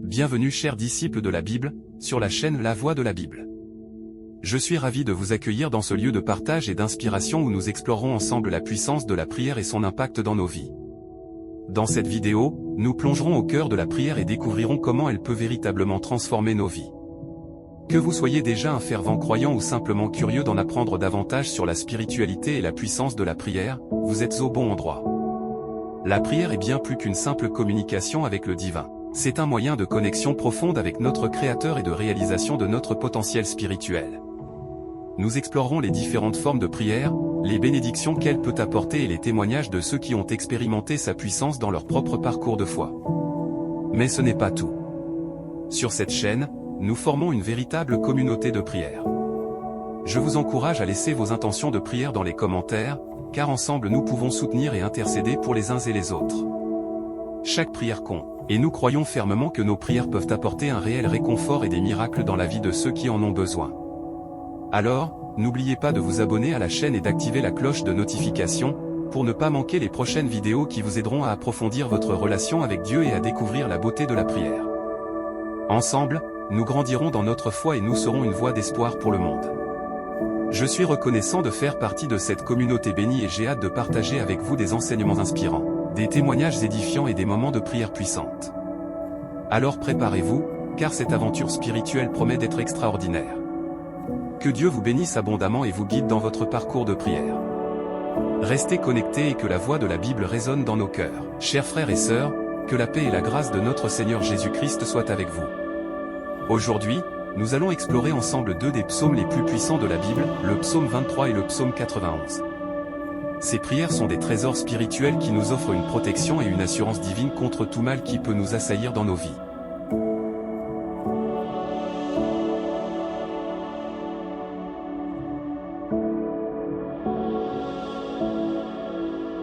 Bienvenue chers disciples de la Bible, sur la chaîne La Voix de la Bible. Je suis ravi de vous accueillir dans ce lieu de partage et d'inspiration où nous explorerons ensemble la puissance de la prière et son impact dans nos vies. Dans cette vidéo, nous plongerons au cœur de la prière et découvrirons comment elle peut véritablement transformer nos vies. Que vous soyez déjà un fervent croyant ou simplement curieux d'en apprendre davantage sur la spiritualité et la puissance de la prière, vous êtes au bon endroit. La prière est bien plus qu'une simple communication avec le divin. C'est un moyen de connexion profonde avec notre Créateur et de réalisation de notre potentiel spirituel. Nous explorerons les différentes formes de prière, les bénédictions qu'elle peut apporter et les témoignages de ceux qui ont expérimenté sa puissance dans leur propre parcours de foi. Mais ce n'est pas tout. Sur cette chaîne, nous formons une véritable communauté de prière. Je vous encourage à laisser vos intentions de prière dans les commentaires, car ensemble nous pouvons soutenir et intercéder pour les uns et les autres. Chaque prière compte, et nous croyons fermement que nos prières peuvent apporter un réel réconfort et des miracles dans la vie de ceux qui en ont besoin. Alors, n'oubliez pas de vous abonner à la chaîne et d'activer la cloche de notification, pour ne pas manquer les prochaines vidéos qui vous aideront à approfondir votre relation avec Dieu et à découvrir la beauté de la prière. Ensemble, nous grandirons dans notre foi et nous serons une voix d'espoir pour le monde. Je suis reconnaissant de faire partie de cette communauté bénie et j'ai hâte de partager avec vous des enseignements inspirants, des témoignages édifiants et des moments de prière puissante. Alors préparez-vous, car cette aventure spirituelle promet d'être extraordinaire. Que Dieu vous bénisse abondamment et vous guide dans votre parcours de prière. Restez connectés et que la voix de la Bible résonne dans nos cœurs. Chers frères et sœurs, que la paix et la grâce de notre Seigneur Jésus-Christ soient avec vous. Aujourd'hui, nous allons explorer ensemble deux des psaumes les plus puissants de la Bible, le psaume 23 et le psaume 91. Ces prières sont des trésors spirituels qui nous offrent une protection et une assurance divine contre tout mal qui peut nous assaillir dans nos vies.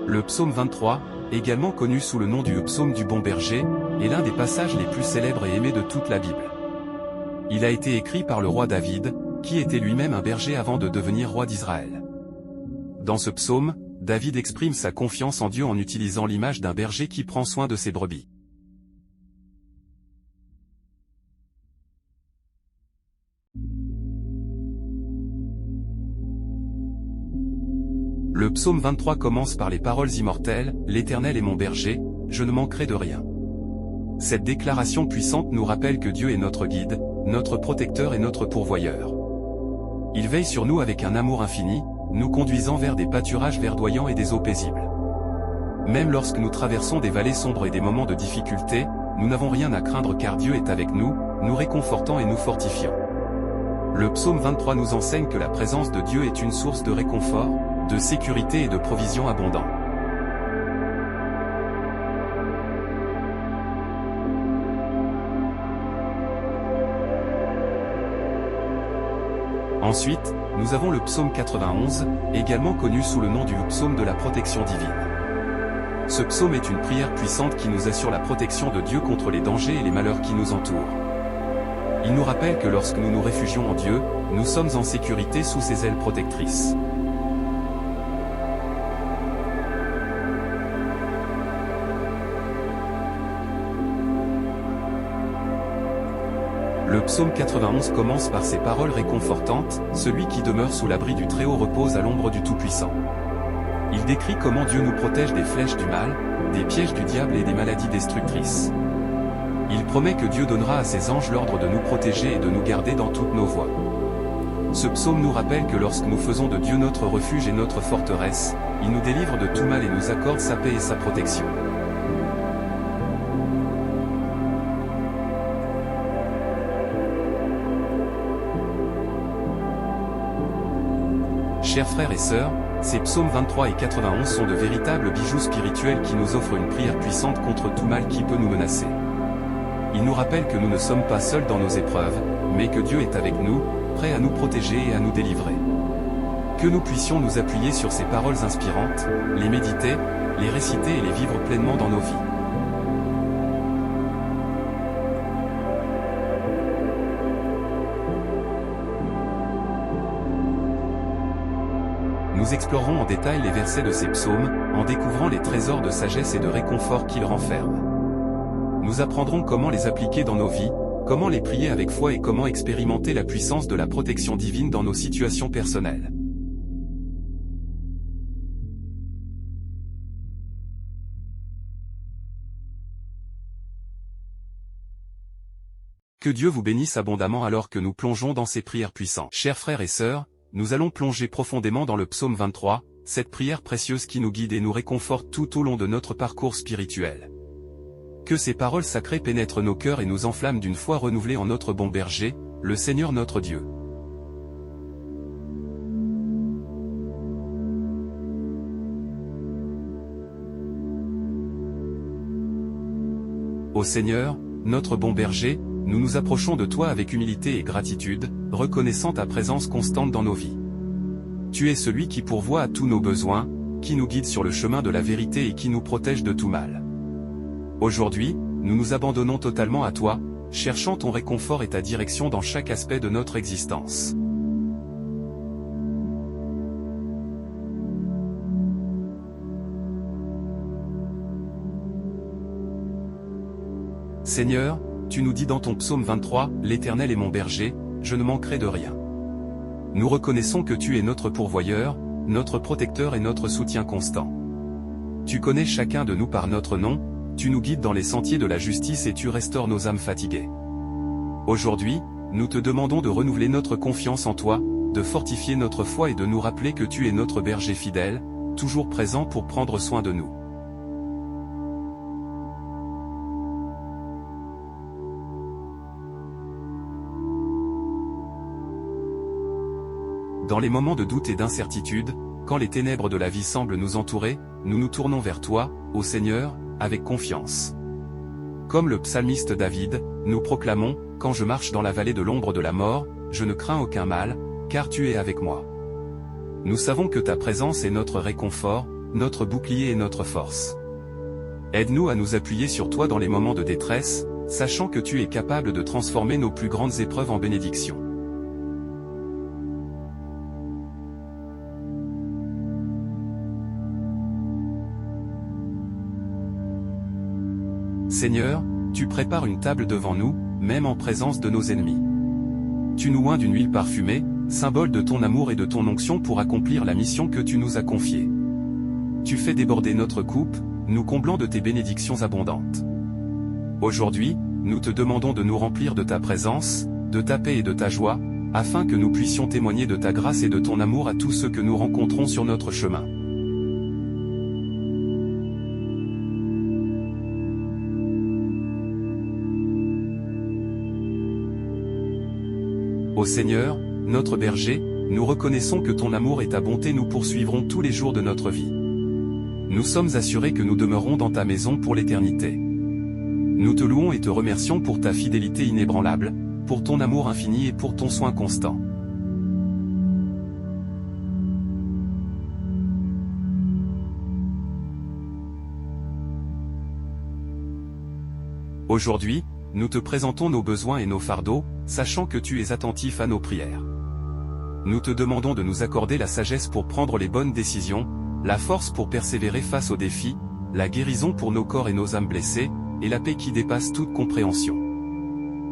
Le psaume 23, également connu sous le nom du psaume du bon berger, est l'un des passages les plus célèbres et aimés de toute la Bible. Il a été écrit par le roi David, qui était lui-même un berger avant de devenir roi d'Israël. Dans ce psaume, David exprime sa confiance en Dieu en utilisant l'image d'un berger qui prend soin de ses brebis. Le psaume 23 commence par les paroles immortelles, « L'Éternel est mon berger, je ne manquerai de rien ». Cette déclaration puissante nous rappelle que Dieu est notre guide, notre protecteur et notre pourvoyeur. Il veille sur nous avec un amour infini, nous conduisant vers des pâturages verdoyants et des eaux paisibles. Même lorsque nous traversons des vallées sombres et des moments de difficulté, nous n'avons rien à craindre car Dieu est avec nous, nous réconfortant et nous fortifiant. Le psaume 23 nous enseigne que la présence de Dieu est une source de réconfort, de sécurité et de provisions abondantes. Ensuite, nous avons le psaume 91, également connu sous le nom du psaume de la protection divine. Ce psaume est une prière puissante qui nous assure la protection de Dieu contre les dangers et les malheurs qui nous entourent. Il nous rappelle que lorsque nous nous réfugions en Dieu, nous sommes en sécurité sous ses ailes protectrices. Le psaume 91 commence par ces paroles réconfortantes, « Celui qui demeure sous l'abri du Très-Haut repose à l'ombre du Tout-Puissant ». Il décrit comment Dieu nous protège des flèches du mal, des pièges du diable et des maladies destructrices. Il promet que Dieu donnera à ses anges l'ordre de nous protéger et de nous garder dans toutes nos voies. Ce psaume nous rappelle que lorsque nous faisons de Dieu notre refuge et notre forteresse, il nous délivre de tout mal et nous accorde sa paix et sa protection. Chers frères et sœurs, ces psaumes 23 et 91 sont de véritables bijoux spirituels qui nous offrent une prière puissante contre tout mal qui peut nous menacer. Ils nous rappellent que nous ne sommes pas seuls dans nos épreuves, mais que Dieu est avec nous, prêt à nous protéger et à nous délivrer. Que nous puissions nous appuyer sur ces paroles inspirantes, les méditer, les réciter et les vivre pleinement dans nos vies. Nous explorerons en détail les versets de ces psaumes, en découvrant les trésors de sagesse et de réconfort qu'ils renferment. Nous apprendrons comment les appliquer dans nos vies, comment les prier avec foi et comment expérimenter la puissance de la protection divine dans nos situations personnelles. Que Dieu vous bénisse abondamment alors que nous plongeons dans ces prières puissantes. Chers frères et sœurs, nous allons plonger profondément dans le psaume 23, cette prière précieuse qui nous guide et nous réconforte tout au long de notre parcours spirituel. Que ces paroles sacrées pénètrent nos cœurs et nous enflamment d'une foi renouvelée en notre bon berger, le Seigneur notre Dieu. Ô Seigneur, notre bon berger, nous nous approchons de toi avec humilité et gratitude, reconnaissant ta présence constante dans nos vies. Tu es celui qui pourvoit à tous nos besoins, qui nous guide sur le chemin de la vérité et qui nous protège de tout mal. Aujourd'hui, nous nous abandonnons totalement à toi, cherchant ton réconfort et ta direction dans chaque aspect de notre existence. Seigneur, tu nous dis dans ton psaume 23, « L'Éternel est mon berger, je ne manquerai de rien. » Nous reconnaissons que tu es notre pourvoyeur, notre protecteur et notre soutien constant. Tu connais chacun de nous par notre nom, tu nous guides dans les sentiers de la justice et tu restaures nos âmes fatiguées. Aujourd'hui, nous te demandons de renouveler notre confiance en toi, de fortifier notre foi et de nous rappeler que tu es notre berger fidèle, toujours présent pour prendre soin de nous. Dans les moments de doute et d'incertitude, quand les ténèbres de la vie semblent nous entourer, nous nous tournons vers toi, ô Seigneur, avec confiance. Comme le psalmiste David, nous proclamons, « Quand je marche dans la vallée de l'ombre de la mort, je ne crains aucun mal, car tu es avec moi. » Nous savons que ta présence est notre réconfort, notre bouclier et notre force. Aide-nous à nous appuyer sur toi dans les moments de détresse, sachant que tu es capable de transformer nos plus grandes épreuves en bénédictions. Seigneur, tu prépares une table devant nous, même en présence de nos ennemis. Tu nous oins d'une huile parfumée, symbole de ton amour et de ton onction pour accomplir la mission que tu nous as confiée. Tu fais déborder notre coupe, nous comblant de tes bénédictions abondantes. Aujourd'hui, nous te demandons de nous remplir de ta présence, de ta paix et de ta joie, afin que nous puissions témoigner de ta grâce et de ton amour à tous ceux que nous rencontrons sur notre chemin. Ô Seigneur, notre berger, nous reconnaissons que ton amour et ta bonté nous poursuivront tous les jours de notre vie. Nous sommes assurés que nous demeurons dans ta maison pour l'éternité. Nous te louons et te remercions pour ta fidélité inébranlable, pour ton amour infini et pour ton soin constant. Aujourd'hui, nous te présentons nos besoins et nos fardeaux, sachant que tu es attentif à nos prières. Nous te demandons de nous accorder la sagesse pour prendre les bonnes décisions, la force pour persévérer face aux défis, la guérison pour nos corps et nos âmes blessés, et la paix qui dépasse toute compréhension.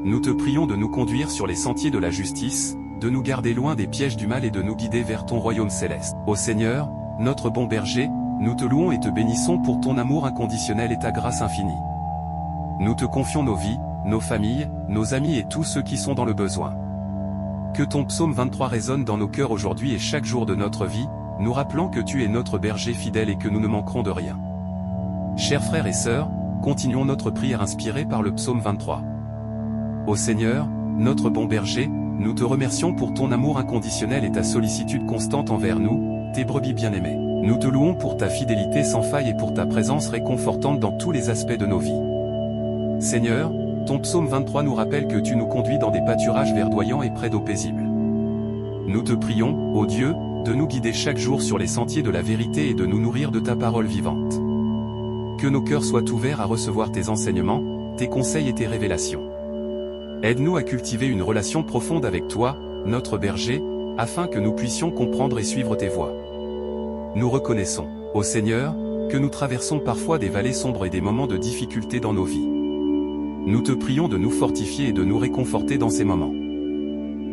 Nous te prions de nous conduire sur les sentiers de la justice, de nous garder loin des pièges du mal et de nous guider vers ton royaume céleste. Ô Seigneur, notre bon berger, nous te louons et te bénissons pour ton amour inconditionnel et ta grâce infinie. Nous te confions nos vies, nos familles, nos amis et tous ceux qui sont dans le besoin. Que ton psaume 23 résonne dans nos cœurs aujourd'hui et chaque jour de notre vie, nous rappelant que tu es notre berger fidèle et que nous ne manquerons de rien. Chers frères et sœurs, continuons notre prière inspirée par le psaume 23. Ô Seigneur, notre bon berger, nous te remercions pour ton amour inconditionnel et ta sollicitude constante envers nous, tes brebis bien-aimées. Nous te louons pour ta fidélité sans faille et pour ta présence réconfortante dans tous les aspects de nos vies. Seigneur, ton psaume 23 nous rappelle que tu nous conduis dans des pâturages verdoyants et près d'eaux paisibles. Nous te prions, ô Dieu, de nous guider chaque jour sur les sentiers de la vérité et de nous nourrir de ta parole vivante. Que nos cœurs soient ouverts à recevoir tes enseignements, tes conseils et tes révélations. Aide-nous à cultiver une relation profonde avec toi, notre berger, afin que nous puissions comprendre et suivre tes voies. Nous reconnaissons, ô Seigneur, que nous traversons parfois des vallées sombres et des moments de difficulté dans nos vies. Nous te prions de nous fortifier et de nous réconforter dans ces moments.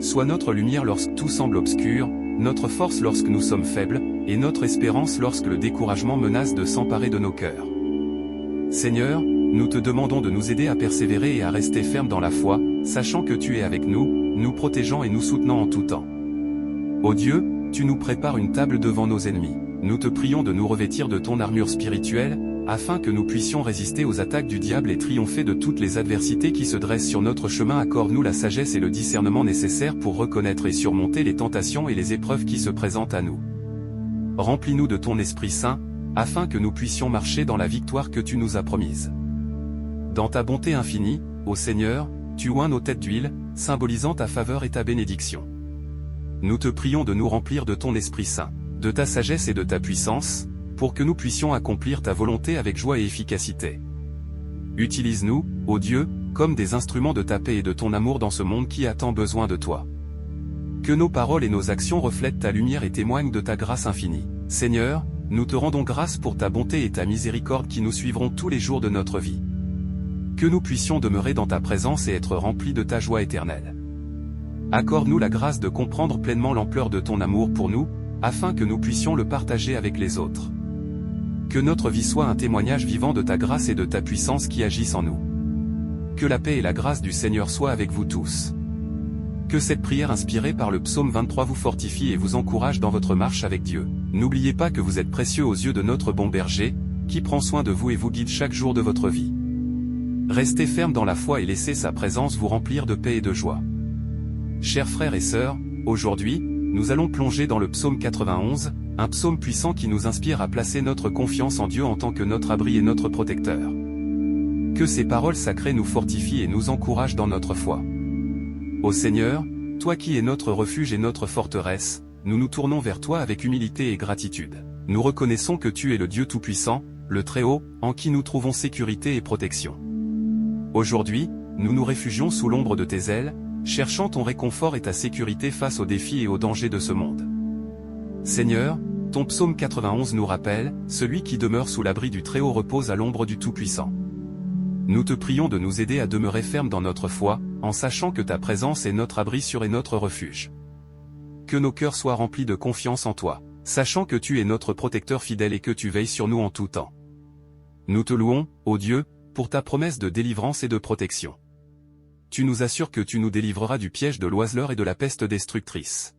Sois notre lumière lorsque tout semble obscur, notre force lorsque nous sommes faibles, et notre espérance lorsque le découragement menace de s'emparer de nos cœurs. Seigneur, nous te demandons de nous aider à persévérer et à rester fermes dans la foi, sachant que tu es avec nous, nous protégeant et nous soutenant en tout temps. Ô Dieu, tu nous prépares une table devant nos ennemis. Nous te prions de nous revêtir de ton armure spirituelle, afin que nous puissions résister aux attaques du diable et triompher de toutes les adversités qui se dressent sur notre chemin. Accorde-nous la sagesse et le discernement nécessaires pour reconnaître et surmonter les tentations et les épreuves qui se présentent à nous. Remplis-nous de ton Esprit Saint, afin que nous puissions marcher dans la victoire que tu nous as promise. Dans ta bonté infinie, ô Seigneur, tu oins nos têtes d'huile, symbolisant ta faveur et ta bénédiction. Nous te prions de nous remplir de ton Esprit Saint, de ta sagesse et de ta puissance, pour que nous puissions accomplir ta volonté avec joie et efficacité. Utilise-nous, ô Dieu, comme des instruments de ta paix et de ton amour dans ce monde qui a tant besoin de toi. Que nos paroles et nos actions reflètent ta lumière et témoignent de ta grâce infinie. Seigneur, nous te rendons grâce pour ta bonté et ta miséricorde qui nous suivront tous les jours de notre vie. Que nous puissions demeurer dans ta présence et être remplis de ta joie éternelle. Accorde-nous la grâce de comprendre pleinement l'ampleur de ton amour pour nous, afin que nous puissions le partager avec les autres. Que notre vie soit un témoignage vivant de ta grâce et de ta puissance qui agissent en nous. Que la paix et la grâce du Seigneur soient avec vous tous. Que cette prière inspirée par le psaume 23 vous fortifie et vous encourage dans votre marche avec Dieu. N'oubliez pas que vous êtes précieux aux yeux de notre bon berger, qui prend soin de vous et vous guide chaque jour de votre vie. Restez fermes dans la foi et laissez sa présence vous remplir de paix et de joie. Chers frères et sœurs, aujourd'hui, nous allons plonger dans le psaume 91, un psaume puissant qui nous inspire à placer notre confiance en Dieu en tant que notre abri et notre protecteur. Que ces paroles sacrées nous fortifient et nous encouragent dans notre foi. Ô Seigneur, toi qui es notre refuge et notre forteresse, nous nous tournons vers toi avec humilité et gratitude. Nous reconnaissons que tu es le Dieu Tout-Puissant, le Très-Haut, en qui nous trouvons sécurité et protection. Aujourd'hui, nous nous réfugions sous l'ombre de tes ailes, cherchant ton réconfort et ta sécurité face aux défis et aux dangers de ce monde. Seigneur, ton psaume 91 nous rappelle, celui qui demeure sous l'abri du Très-Haut repose à l'ombre du Tout-Puissant. Nous te prions de nous aider à demeurer fermes dans notre foi, en sachant que ta présence est notre abri sûr et notre refuge. Que nos cœurs soient remplis de confiance en toi, sachant que tu es notre protecteur fidèle et que tu veilles sur nous en tout temps. Nous te louons, ô Dieu, pour ta promesse de délivrance et de protection. Tu nous assures que tu nous délivreras du piège de l'oiseleur et de la peste destructrice.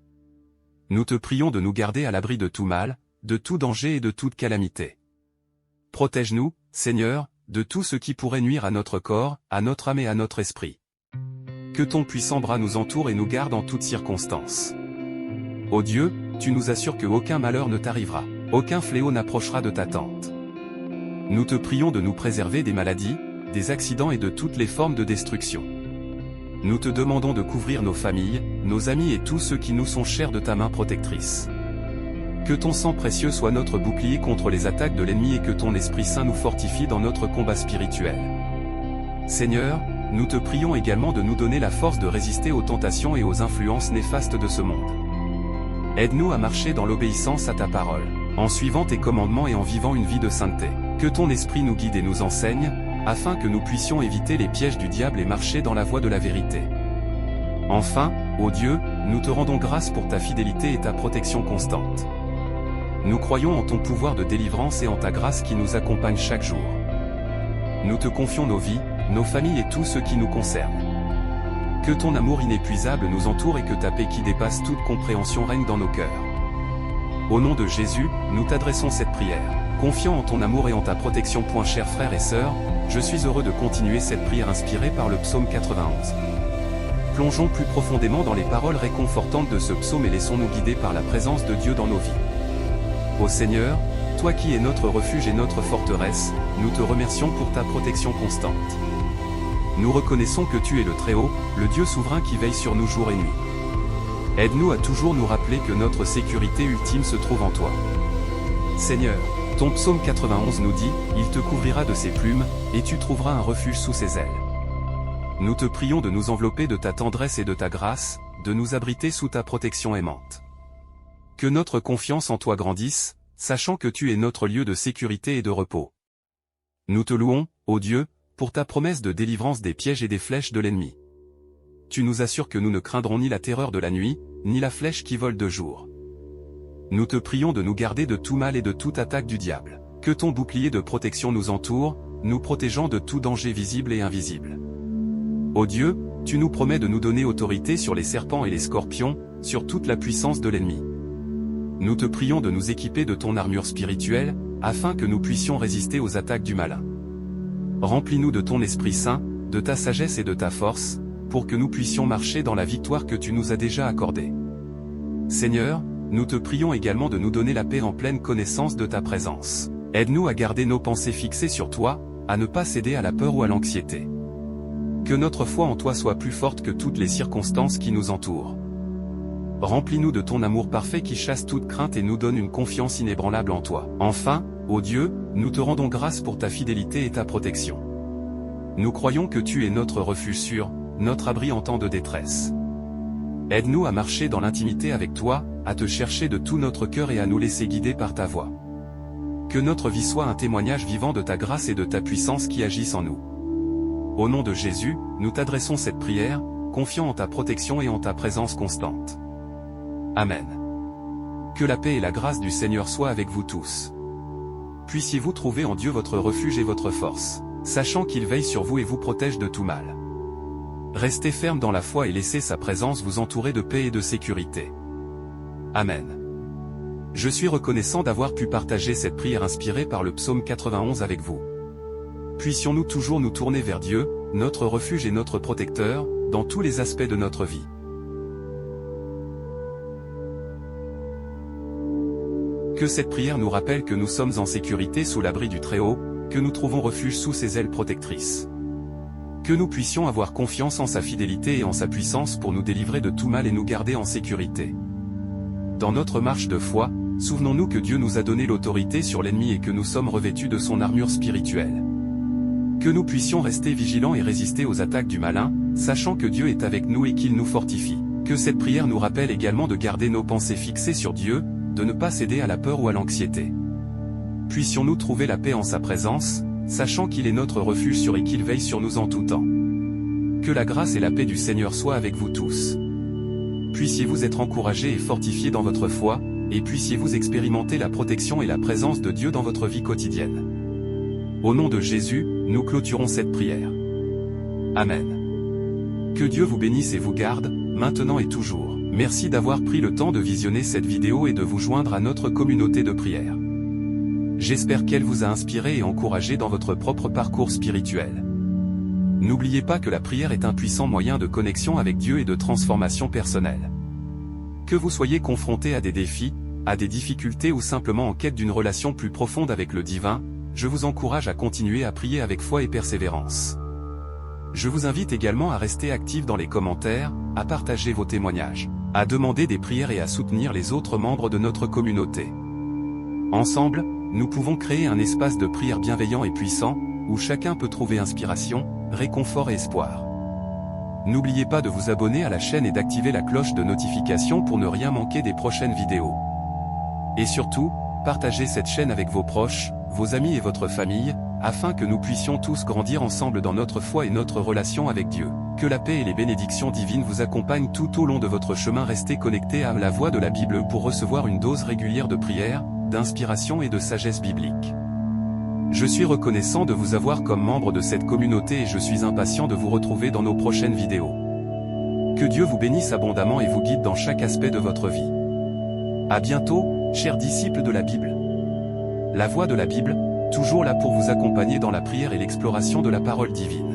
Nous te prions de nous garder à l'abri de tout mal, de tout danger et de toute calamité. Protège-nous, Seigneur, de tout ce qui pourrait nuire à notre corps, à notre âme et à notre esprit. Que ton puissant bras nous entoure et nous garde en toutes circonstances. Ô Dieu, tu nous assures que aucun malheur ne t'arrivera, aucun fléau n'approchera de ta tente. Nous te prions de nous préserver des maladies, des accidents et de toutes les formes de destruction. Nous te demandons de couvrir nos familles, nos amis et tous ceux qui nous sont chers de ta main protectrice. Que ton sang précieux soit notre bouclier contre les attaques de l'ennemi et que ton Esprit Saint nous fortifie dans notre combat spirituel. Seigneur, nous te prions également de nous donner la force de résister aux tentations et aux influences néfastes de ce monde. Aide-nous à marcher dans l'obéissance à ta parole, en suivant tes commandements et en vivant une vie de sainteté. Que ton Esprit nous guide et nous enseigne, afin que nous puissions éviter les pièges du diable et marcher dans la voie de la vérité. Enfin, ô Dieu, nous te rendons grâce pour ta fidélité et ta protection constante. Nous croyons en ton pouvoir de délivrance et en ta grâce qui nous accompagne chaque jour. Nous te confions nos vies, nos familles et tout ce qui nous concerne. Que ton amour inépuisable nous entoure et que ta paix qui dépasse toute compréhension règne dans nos cœurs. Au nom de Jésus, nous t'adressons cette prière, confiant en ton amour et en ta protection. Chers frères et sœurs, je suis heureux de continuer cette prière inspirée par le psaume 91. Plongeons plus profondément dans les paroles réconfortantes de ce psaume et laissons-nous guider par la présence de Dieu dans nos vies. Ô Seigneur, toi qui es notre refuge et notre forteresse, nous te remercions pour ta protection constante. Nous reconnaissons que tu es le Très-Haut, le Dieu souverain qui veille sur nous jour et nuit. Aide-nous à toujours nous rappeler que notre sécurité ultime se trouve en toi. Seigneur, ton psaume 91 nous dit, « Il te couvrira de ses plumes, et tu trouveras un refuge sous ses ailes. » Nous te prions de nous envelopper de ta tendresse et de ta grâce, de nous abriter sous ta protection aimante. Que notre confiance en toi grandisse, sachant que tu es notre lieu de sécurité et de repos. Nous te louons, ô Dieu, pour ta promesse de délivrance des pièges et des flèches de l'ennemi. Tu nous assures que nous ne craindrons ni la terreur de la nuit, ni la flèche qui vole de jour. Nous te prions de nous garder de tout mal et de toute attaque du diable. Que ton bouclier de protection nous entoure, nous protégeant de tout danger visible et invisible. Ô Dieu, tu nous promets de nous donner autorité sur les serpents et les scorpions, sur toute la puissance de l'ennemi. Nous te prions de nous équiper de ton armure spirituelle, afin que nous puissions résister aux attaques du malin. Remplis-nous de ton Esprit Saint, de ta sagesse et de ta force, pour que nous puissions marcher dans la victoire que tu nous as déjà accordée. Seigneur, nous te prions également de nous donner la paix en pleine connaissance de ta présence. Aide-nous à garder nos pensées fixées sur toi, à ne pas céder à la peur ou à l'anxiété. Que notre foi en toi soit plus forte que toutes les circonstances qui nous entourent. Remplis-nous de ton amour parfait qui chasse toute crainte et nous donne une confiance inébranlable en toi. Enfin, ô Dieu, nous te rendons grâce pour ta fidélité et ta protection. Nous croyons que tu es notre refuge sûr, notre abri en temps de détresse. Aide-nous à marcher dans l'intimité avec toi, à te chercher de tout notre cœur et à nous laisser guider par ta voix. Que notre vie soit un témoignage vivant de ta grâce et de ta puissance qui agissent en nous. Au nom de Jésus, nous t'adressons cette prière, confiant en ta protection et en ta présence constante. Amen. Que la paix et la grâce du Seigneur soient avec vous tous. Puissiez-vous trouver en Dieu votre refuge et votre force, sachant qu'il veille sur vous et vous protège de tout mal. Restez ferme dans la foi et laissez sa présence vous entourer de paix et de sécurité. Amen. Je suis reconnaissant d'avoir pu partager cette prière inspirée par le psaume 91 avec vous. Puissions-nous toujours nous tourner vers Dieu, notre refuge et notre protecteur, dans tous les aspects de notre vie. Que cette prière nous rappelle que nous sommes en sécurité sous l'abri du Très-Haut, que nous trouvons refuge sous ses ailes protectrices. Que nous puissions avoir confiance en sa fidélité et en sa puissance pour nous délivrer de tout mal et nous garder en sécurité. Dans notre marche de foi, souvenons-nous que Dieu nous a donné l'autorité sur l'ennemi et que nous sommes revêtus de son armure spirituelle. Que nous puissions rester vigilants et résister aux attaques du malin, sachant que Dieu est avec nous et qu'il nous fortifie. Que cette prière nous rappelle également de garder nos pensées fixées sur Dieu, de ne pas céder à la peur ou à l'anxiété. Puissions-nous trouver la paix en sa présence, sachant qu'il est notre refuge sûr et qu'il veille sur nous en tout temps. Que la grâce et la paix du Seigneur soient avec vous tous. Puissiez-vous être encouragés et fortifiés dans votre foi, et puissiez-vous expérimenter la protection et la présence de Dieu dans votre vie quotidienne. Au nom de Jésus, nous clôturons cette prière. Amen. Que Dieu vous bénisse et vous garde, maintenant et toujours. Merci d'avoir pris le temps de visionner cette vidéo et de vous joindre à notre communauté de prière. J'espère qu'elle vous a inspiré et encouragé dans votre propre parcours spirituel. N'oubliez pas que la prière est un puissant moyen de connexion avec Dieu et de transformation personnelle. Que vous soyez confronté à des défis, à des difficultés ou simplement en quête d'une relation plus profonde avec le divin, je vous encourage à continuer à prier avec foi et persévérance. Je vous invite également à rester actif dans les commentaires, à partager vos témoignages, à demander des prières et à soutenir les autres membres de notre communauté. Ensemble, nous pouvons créer un espace de prière bienveillant et puissant, où chacun peut trouver inspiration, réconfort et espoir. N'oubliez pas de vous abonner à la chaîne et d'activer la cloche de notification pour ne rien manquer des prochaines vidéos. Et surtout, partagez cette chaîne avec vos proches, vos amis et votre famille, afin que nous puissions tous grandir ensemble dans notre foi et notre relation avec Dieu. Que la paix et les bénédictions divines vous accompagnent tout au long de votre chemin. Restez connectés à la voix de la Bible pour recevoir une dose régulière de prière, d'inspiration et de sagesse biblique. Je suis reconnaissant de vous avoir comme membre de cette communauté et je suis impatient de vous retrouver dans nos prochaines vidéos. Que Dieu vous bénisse abondamment et vous guide dans chaque aspect de votre vie. À bientôt, chers disciples de la Bible. La voix de la Bible, toujours là pour vous accompagner dans la prière et l'exploration de la parole divine.